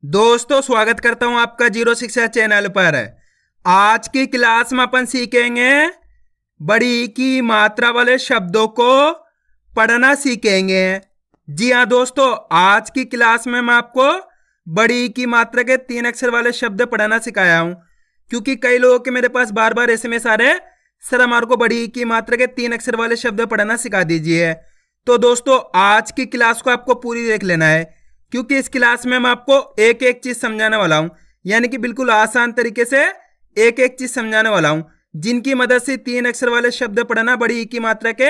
दोस्तों स्वागत करता हूं आपका जीरो शिक्षा चैनल पर। आज की क्लास में अपन सीखेंगे बड़ी ई की मात्रा वाले शब्दों को पढ़ना सीखेंगे। जी हाँ दोस्तों, आज की क्लास में मैं आपको बड़ी ई की मात्रा के 3 अक्षर वाले शब्द पढ़ना सिखाया हूं, क्योंकि कई लोगों के मेरे पास बार बार एसएमएस आ रहे, सर हमारे को बड़ी ई की मात्रा के 3 अक्षर वाले शब्द पढ़ना सिखा दीजिए। तो दोस्तों आज की क्लास को आपको पूरी देख लेना है, क्योंकि इस क्लास में मैं आपको एक एक चीज समझाने वाला हूं, यानी कि बिल्कुल आसान तरीके से एक एक चीज समझाने वाला हूं, जिनकी मदद से 3 अक्षर वाले शब्द पढ़ना बड़ी ई की मात्रा के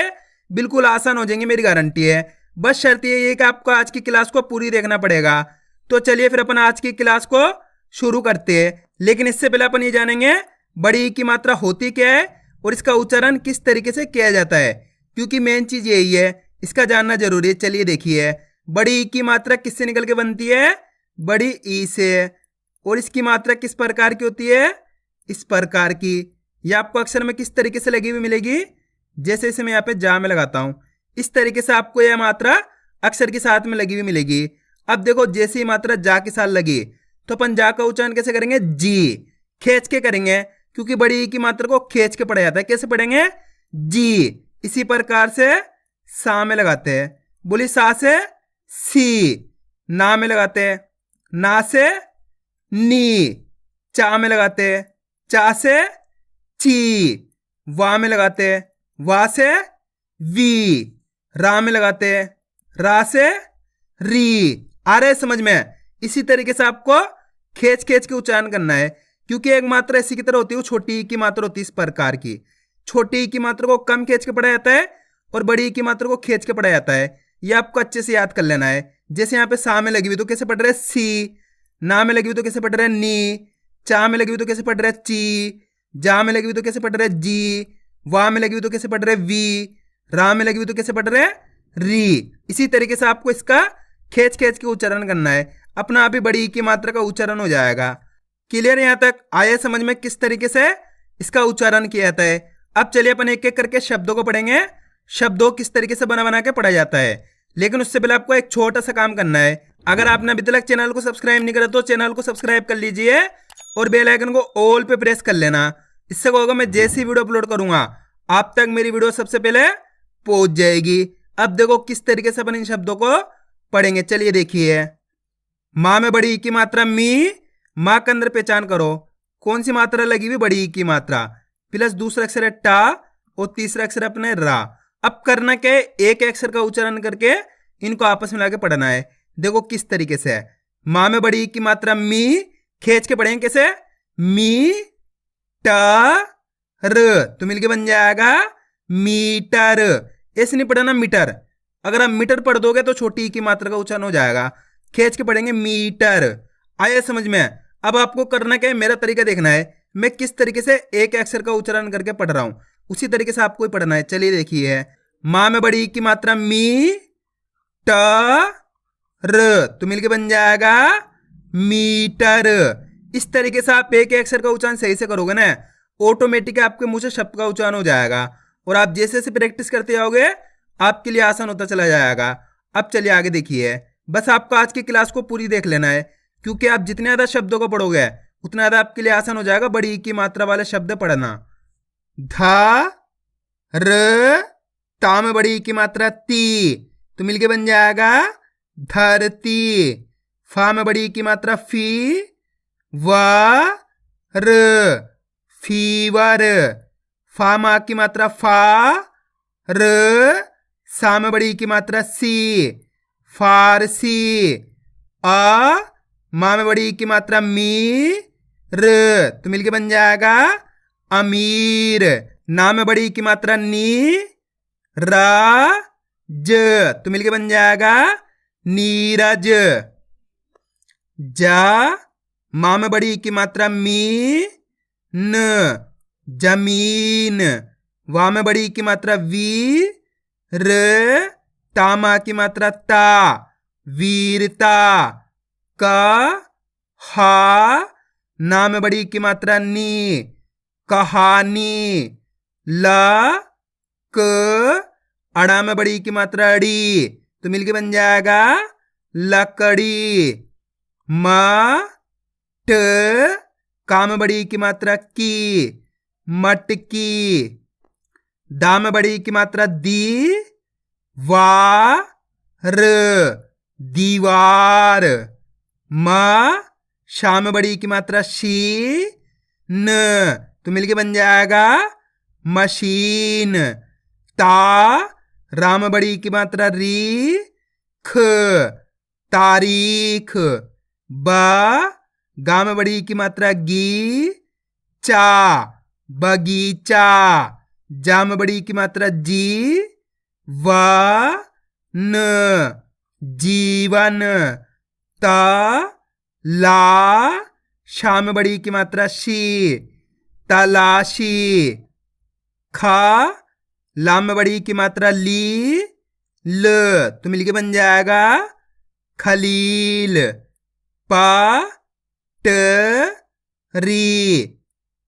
बिल्कुल आसान हो जाएंगे, मेरी गारंटी है। बस शर्त ये है कि आपको आज की क्लास को पूरी देखना पड़ेगा। तो चलिए फिर अपन आज की क्लास को शुरू करते हैं, लेकिन इससे पहले अपन ये जानेंगे बड़ी ई की मात्रा होती क्या है और इसका उच्चारण किस तरीके से किया जाता है, क्योंकि मेन चीज यही है, इसका जानना जरूरी है। चलिए देखिए, बड़ी ई की मात्रा किससे निकल के बनती है? बड़ी ई से। और इसकी मात्रा किस प्रकार की होती है? इस प्रकार की। यह आपको अक्षर में किस तरीके से लगी हुई मिलेगी? जैसे इसे मैं यहाँ पे जा में लगाता हूं, इस तरीके से आपको यह मात्रा अक्षर के साथ में लगी हुई मिलेगी। अब देखो, जैसे ही मात्रा जा के साथ लगी तो अपन जा का उच्चारण कैसे करेंगे? जी, खींच के करेंगे, क्योंकि बड़ी ई की मात्रा को खींच के पढ़ा जाता है। कैसे पढ़ेंगे? जी। इसी प्रकार से सा में लगाते हैं, बोली सा से सी, ना में लगाते हैं, ना से नी, चा में लगाते हैं, चा से ची, वा में लगाते हैं, वा से वी, रा में लगाते हैं, रा से री। आ रहे समझ में? इसी तरीके से आपको खींच खींच के उच्चारण करना है, क्योंकि एक मात्रा इसी की तरह होती है, छोटी ई की मात्रा होती है इस प्रकार की। छोटी ई की मात्रा को कम खींच के पढ़ा जाता है और बड़ी ई की मात्रा को खींच के पढ़ा जाता है। ये आपको अच्छे से याद कर लेना है। जैसे यहाँ पे सा में लगी हुई तो कैसे पढ़ रहे? सी, ना में लगी हुई तो कैसे पढ़ रहे? नी, चा में लगी हुई तो कैसे पढ़ रहे? ची, जा में लगी हुई तो कैसे पढ़ रहे? जी, वा में लगी हुई तो कैसे पढ़ रहे? वी, रा में लगी हुई तो कैसे पढ़ रहे? री। इसी तरीके से आपको इसका खींच खींच के उच्चारण करना है, अपना आप ही बड़ी ई की मात्रा का उच्चारण हो जाएगा। क्लियर? यहाँ तक आया समझ में किस तरीके से इसका उच्चारण किया जाता है? अब चलिए अपन एक एक करके शब्दों को पढ़ेंगे, शब्दों किस तरीके से बना बना के पढ़ा जाता है। लेकिन उससे पहले आपको एक छोटा सा काम करना है। अगर आपने अभी तक चैनल को सब्सक्राइब नहीं करा तो चैनल को सब्सक्राइब कर लीजिए और बेल आइकन को ऑल पे प्रेस कर लेना। इससे क्या होगा, मैं जैसी वीडियो अपलोड करूंगा आप तक मेरी वीडियो सबसे पहले पहुंच जाएगी। अब देखो किस तरीके से अपन इन शब्दों को पढ़ेंगे। चलिए देखिए, माँ में बड़ी ई की मात्रा मी, माँ के अंदर पहचान करो कौन सी मात्रा लगी हुई? बड़ी ई की मात्रा, प्लस दूसरा अक्षर है टा और तीसरा अक्षर अपने रा। अब करना क्या है? एक अक्षर का उच्चारण करके इनको आपस में लाके पढ़ना है। देखो किस तरीके से है। माँ में बड़ी ई की मात्रा मी, खींच के पढ़ेंगे कैसे? मी ट र, तो मिलके बन जाएगा मीटर। ऐसे नहीं पढ़ना मीटर, अगर आप मीटर पढ़ दोगे तो छोटी ई की मात्रा का उच्चारण हो जाएगा। खींच के पढ़ेंगे मीटर। आया समझ में? अब आपको करना क्या है, मेरा तरीका देखना है, मैं किस तरीके से एक अक्षर का उच्चारण करके पढ़ रहा हूं, उसी तरीके से आपको ही पढ़ना है। चलिए देखिए, माँ में बड़ी ई की मात्रा मी ट र, तो मिलके बन जाएगा मीटर। इस तरीके से आप एक अक्षर का उच्चारण सही से करोगे ना, ऑटोमेटिक आपके मुंह से शब्द का उच्चारण हो जाएगा, और आप जैसे जैसे प्रैक्टिस करते जाओगे आपके लिए आसान होता चला जाएगा। अब चलिए आगे देखिए, बस आपको आज की क्लास को पूरी देख लेना है, क्योंकि आप जितने ज्यादा शब्दों को पढ़ोगे उतना ज्यादा आपके लिए आसान हो जाएगा बड़ी ई की मात्रा वाले शब्द पढ़ना। धा र, ता में बड़ी ई की मात्रा ती, तो मिलके बन जाएगा धरती। फा में बड़ी ई की मात्रा फी, वा र, फीवर। फा माँ की मात्रा फा र, सा में बड़ी ई की मात्रा सी, फारसी। आ माँ में बड़ी ई की मात्रा मी र, तो मिलके बन जाएगा अमीर। ना में बड़ी ई की मात्रा नी, रा ज, तो मिलके बन जाएगा नीरज। जा माँ में बड़ी ई की मात्रा मी न, जमीन। वा में बड़ी ई की मात्रा वी र, ता माँ की मात्रा ता, वीरता। का हा ना में बड़ी ई की मात्रा नी, कहानी। ला क, अड़ा में बड़ी ई की मात्रा अड़ी, तो मिलके बन जाएगा लकड़ी। मट, का में बड़ी की मात्रा की, मटकी। दा में बड़ी की मात्रा दी, वार, दीवार। म, शा में बड़ी की मात्रा शी, न, तो मिलके बन जाएगा मशीन। ता, रा में बड़ी की मात्रा री, ख, तारीख। ब, गा में बड़ी की मात्रा गी, चा, बगीचा। जा में बड़ी की मात्रा जी, व, न, जीवन। त, ला, शा में बड़ी की मात्रा शी, तलाशी। ख, ला में बड़ी की मात्रा ली, ल, तो मिलके बन जाएगा खलील। प, ट, री,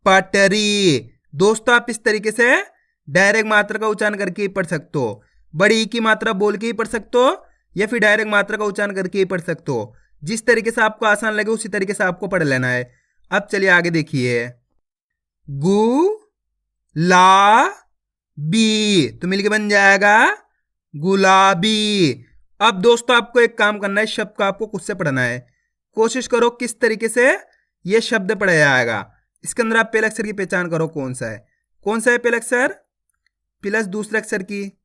पटरी। दोस्तों आप इस तरीके से डायरेक्ट मात्रा का उच्चारण करके ही पढ़ सकते हो। बड़ी ई की मात्रा बोल के ही पढ़ सकते हो या फिर डायरेक्ट मात्रा का उच्चारण करके ही पढ़ सकते हो। जिस तरीके से आपको आसान लगे उसी तरीके से आपको पढ़ लेना है। अब चलिए आगे देखिए। गु, ला, बी, तो मिलके बन जाएगा गुलाबी। अब दोस्तों आपको एक काम करना है, शब्द को आपको खुद से पढ़ना है। कोशिश करो किस तरीके से ये शब्द पढ़ा जाएगा। इसके अंदर आप पहले अक्षर की पहचान करो कौन सा है। कौन सा है पहला अक्षर, प्लस दूसरे अक्षर की,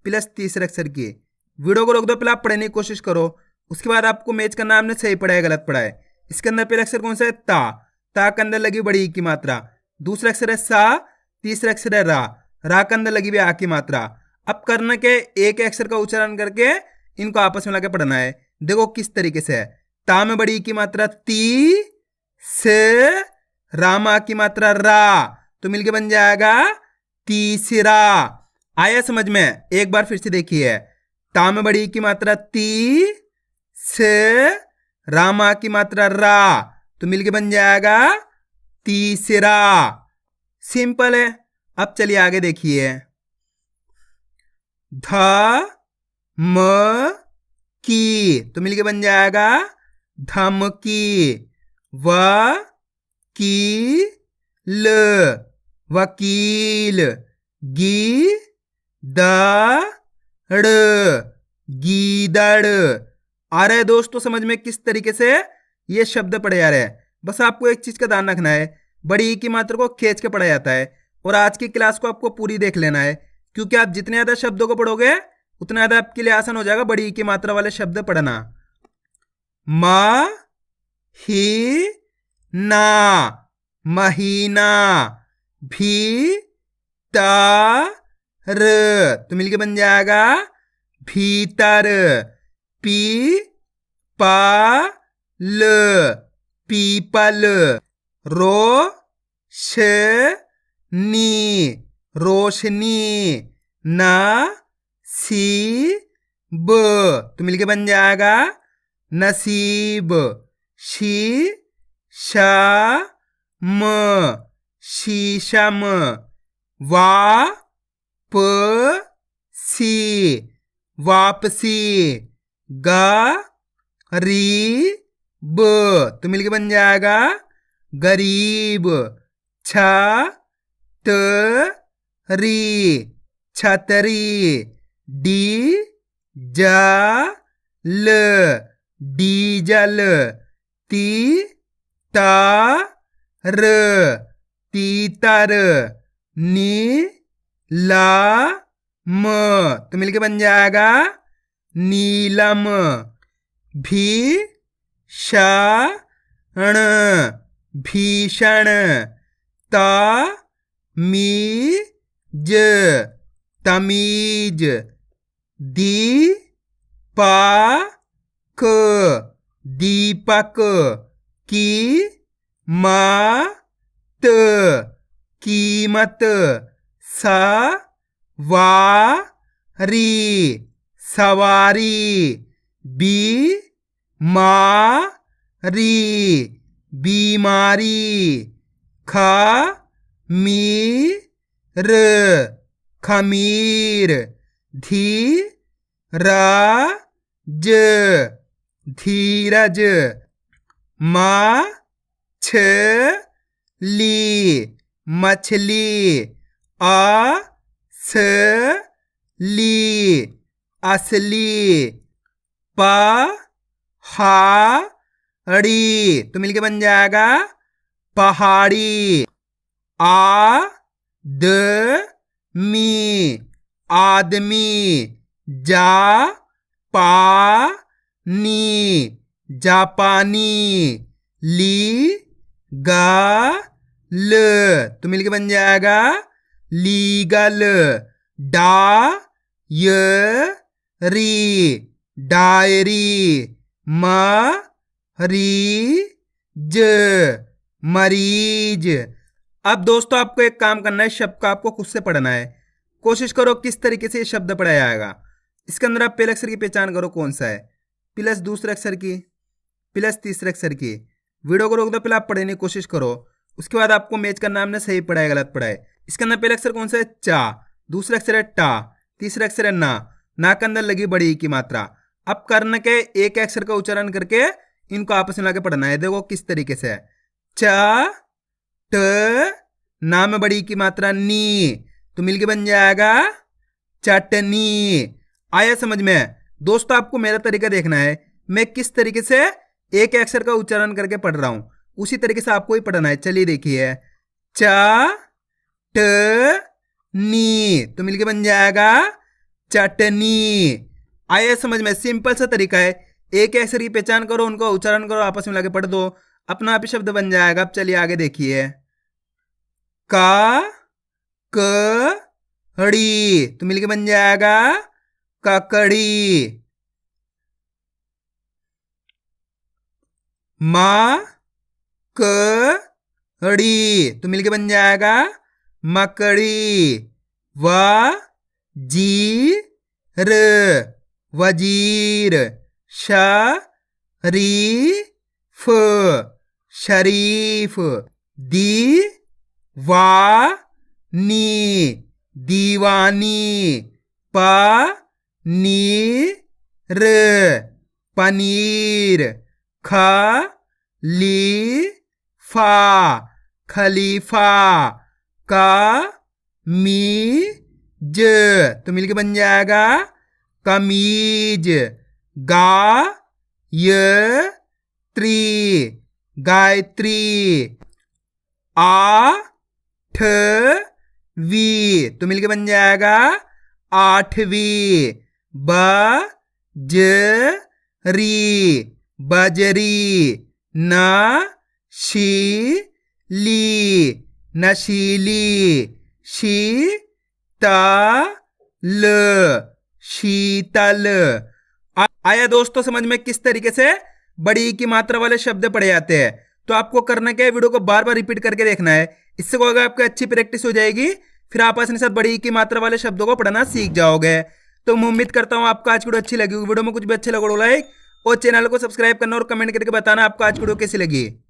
प्लस तीसरे अक्षर की। वीडियो को रोक दो, पहले आप पढ़ने की कोशिश करो, उसके बाद आपको मैच करना आपने सही पढ़ा है गलत पढ़ा है। इसके अंदर पहला अक्षर कौन सा है, ता, ता के अंदर लगी बड़ी ई की मात्रा। दूसरा अक्षर है सा, तीसरा अक्षर है रा के अंदर लगी हुई आ की मात्रा। अब करना के एक अक्षर का उच्चारण करके इनको आपस में लगा पढ़ना है। देखो किस तरीके से है। ता में बड़ी की मात्रा ती, से, रामा की मात्रा रा, तो मिलके बन जाएगा तीसरा। आया समझ में? एक बार फिर से देखिए। ता में बड़ी की मात्रा ती, से, रामा की मात्रा रा, तो मिलके बन जाएगा तीसरा। सिंपल है। अब चलिए आगे देखिए। ध, म, की, तो मिलके बन जाएगा धमकी। व, की, ल, वकील। गी, द, ड़, गीदड़। आ रहा है दोस्तों समझ में किस तरीके से ये शब्द पढ़े जा रहे हैं। बस आपको एक चीज का ध्यान रखना है, बड़ी ई की मात्रा को खींच के पढ़ा जाता है। और आज की क्लास को आपको पूरी देख लेना है, क्योंकि आप जितने ज्यादा शब्दों को पढ़ोगे उतना ज्यादा आपके लिए आसान हो जाएगा बड़ी ई की मात्रा वाले शब्द पढ़ना। म, ही, ना, महीना। भी, ता, र, तो मिलके बन जाएगा भीतर। पी, पा, ल, पीपल। रो, श, नी, रोशनी। ना, सी, ब, तो मिलके बन जाएगा नसीब। शी, शा, म, शीशम। वा, प, सी, वापसी। गा, री, ब, तो मिलके बन जाएगा गरीब। छ, त, री, छतरी। डी, जा, ल, डीजल। ती, ता, र, तीतर। नी, ला, म, तो मिलके बन जाएगा नीलम। भी, शा, ण, भीषण। ता, मी, ज, तमीज। दी, पा, क, दीपक। की, मा, त, कीमत। सा, वा, री, सवारी। बी, मा, री, बीमारी। खा, मी, र, खमीर। धी, रा, ज, धीरज। मछली मछली असली असली पहाड़ी तो मिलके बन जाएगा पहाड़ी आदमी आदमी जापानी जापानी लीगल तो मिलके बन जाएगा लीगल डायरी डायरी मरीज मरीज। अब दोस्तों आपको एक काम करना है, शब्द का आपको खुद से पढ़ना है। कोशिश करो किस तरीके से ये शब्द पढ़ा जाएगा। इसके अंदर आप पहले अक्षर की पहचान करो कौन सा है, प्लस दूसरे अक्षर की, प्लस तीसरे अक्षर की। वीडियो को रोक दो, पहले आप पढ़ने की कोशिश करो, उसके बाद आपको मैच करना है हमने सही पढ़ा है गलत पढ़ा है। इसके अंदर पहले अक्षर कौन सा है, चा, दूसरा अक्षर है टा, तीसरा अक्षर है ना, ना के अंदर लगी बड़ी की मात्रा। अब कर्ण के एक अक्षर का उच्चारण करके इनको आपस में लाके पढ़ना है। देखो किस तरीके से है, चा ट, ना में बड़ी की मात्रा नी तो मिलके बन जाएगा चटनी। आया समझ में? दोस्तों आपको मेरा तरीका देखना है, मैं किस तरीके से एक अक्षर का उच्चारण करके पढ़ रहा हूं, उसी तरीके से आपको ही पढ़ना है। चलिए देखिए, चा ट नी तो मिलके बन जाएगा चटनी। आया समझ में? सिंपल सा तरीका है, एक अक्षर की पहचान करो, उनको उच्चारण करो, आपस में लाके पढ़ दो, अपना आप ही शब्द बन जाएगा। अब चलिए आगे देखिए, का कड़ी तो मिलके बन जाएगा ककड़ी। मा कड़ी तो मिलके बन जाएगा मकड़ी। वजीर वजीर। शरीफ शरीफ। दीवानी दीवानी। पनीर पनीर। खलीफा खलीफा। कमीज तो मिलके बन जाएगा कमीज। गायत्री गायत्री। आठवीं तो मिलके बन जाएगा आठवीं। बजरी बजरी। नशीली नशीली। शीतल शीतल। आया दोस्तों समझ में किस तरीके से बड़ी की मात्रा वाले शब्द पढ़े जाते हैं? तो आपको करना क्या है, वीडियो को बार बार रिपीट करके देखना है। इससे क्या होगा, आपकी अच्छी प्रैक्टिस हो जाएगी, फिर आप आसानी से बड़ी की मात्रा वाले शब्दों को पढ़ना सीख जाओगे। तो मैं उम्मीद करता हूं आपको आज की वीडियो अच्छी लगी होगी। वीडियो में कुछ भी अच्छे लगे लाइक और चैनल को सब्सक्राइब करना और कमेंट करके बताना आपको आज की वीडियो कैसी लगी।